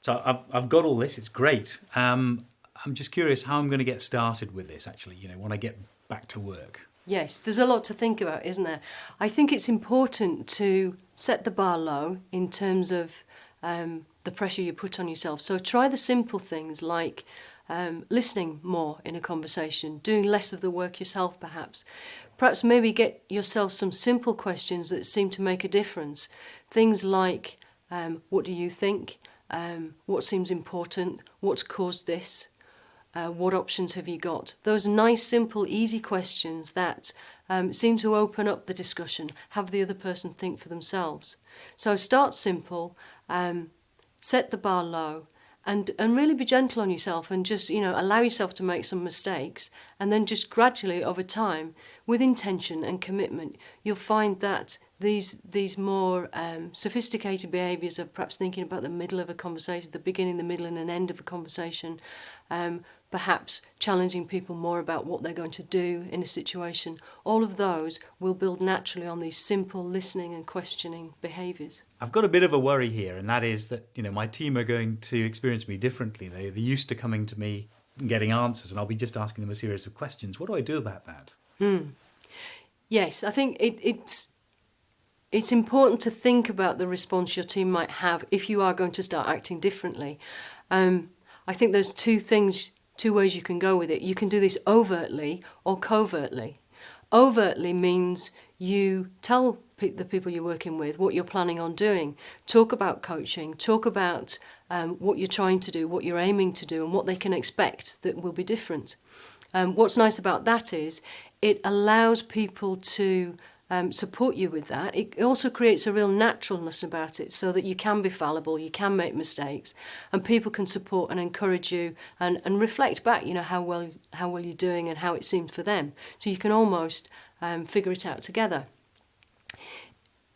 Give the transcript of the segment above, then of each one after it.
So I've got all this. It's great. I'm just curious how I'm going to get started with this, actually, when I get back to work. Yes, there's a lot to think about, isn't there? I think it's important to set the bar low in terms of the pressure you put on yourself. So try the simple things like listening more in a conversation, doing less of the work yourself perhaps. Perhaps maybe get yourself some simple questions that seem to make a difference. Things like, what do you think? What seems important? What's caused this? What options have you got? Those nice, simple, easy questions that seem to open up the discussion, have the other person think for themselves. So start simple, set the bar low, and really be gentle on yourself and just, allow yourself to make some mistakes. And then just gradually over time, with intention and commitment, you'll find that these more sophisticated behaviours of perhaps thinking about the middle of a conversation, the beginning, the middle and an end of a conversation, perhaps challenging people more about what they're going to do in a situation, all of those will build naturally on these simple listening and questioning behaviours. I've got a bit of a worry here, and that is that my team are going to experience me differently. They're used to coming to me and getting answers, and I'll be just asking them a series of questions. What do I do about that? Yes, I think it's important to think about the response your team might have if you are going to start acting differently. I think there's two ways you can go with it. You can do this overtly or covertly. Overtly means you tell the people you're working with what you're planning on doing. Talk about coaching, talk about what you're trying to do, what you're aiming to do, and what they can expect that will be different. What's nice about that is it allows people to support you with that. It also creates a real naturalness about it so that you can be fallible, you can make mistakes, and people can support and encourage you and reflect back, how well you're doing and how it seems for them. So you can almost figure it out together.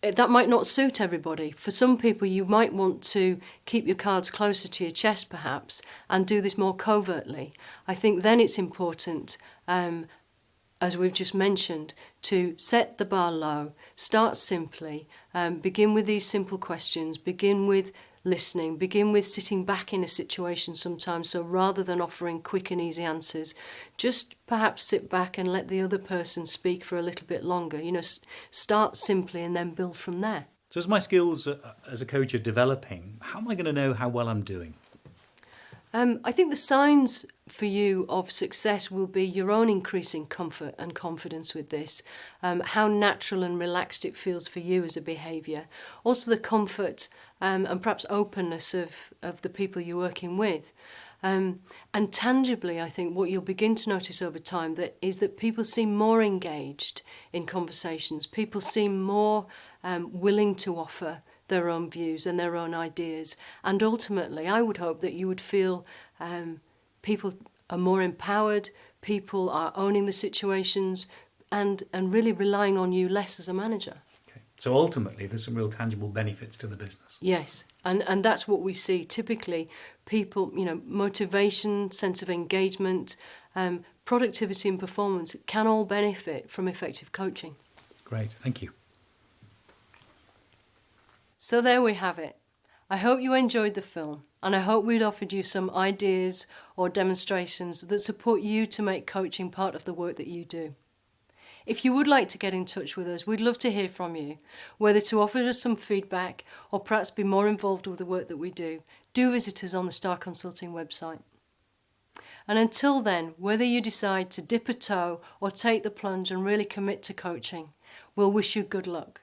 That might not suit everybody. For some people, you might want to keep your cards closer to your chest, perhaps, and do this more covertly. I think then it's important, as we've just mentioned, to set the bar low, start simply, begin with these simple questions, begin with listening, begin with sitting back in a situation sometimes. So rather than offering quick and easy answers, just perhaps sit back and let the other person speak for a little bit longer. Start simply and then build from there. So as my skills as a coach are developing, how am I going to know how well I'm doing? I think the signs for you of success will be your own increasing comfort and confidence with this, how natural and relaxed it feels for you as a behaviour, also the comfort and perhaps openness of the people you're working with. And tangibly, I think what you'll begin to notice over time is that people seem more engaged in conversations, people seem more willing to offer their own views and their own ideas. And ultimately, I would hope that you would feel people are more empowered, people are owning the situations and really relying on you less as a manager. Okay. So ultimately, there's some real tangible benefits to the business. Yes, and that's what we see. Typically, people, motivation, sense of engagement, productivity and performance can all benefit from effective coaching. Great, thank you. So there we have it. I hope you enjoyed the film, and I hope we'd offered you some ideas or demonstrations that support you to make coaching part of the work that you do. If you would like to get in touch with us, we'd love to hear from you, whether to offer us some feedback or perhaps be more involved with the work that we do. Do visit us on the Starr Consulting website. And until then, whether you decide to dip a toe or take the plunge and really commit to coaching, we'll wish you good luck.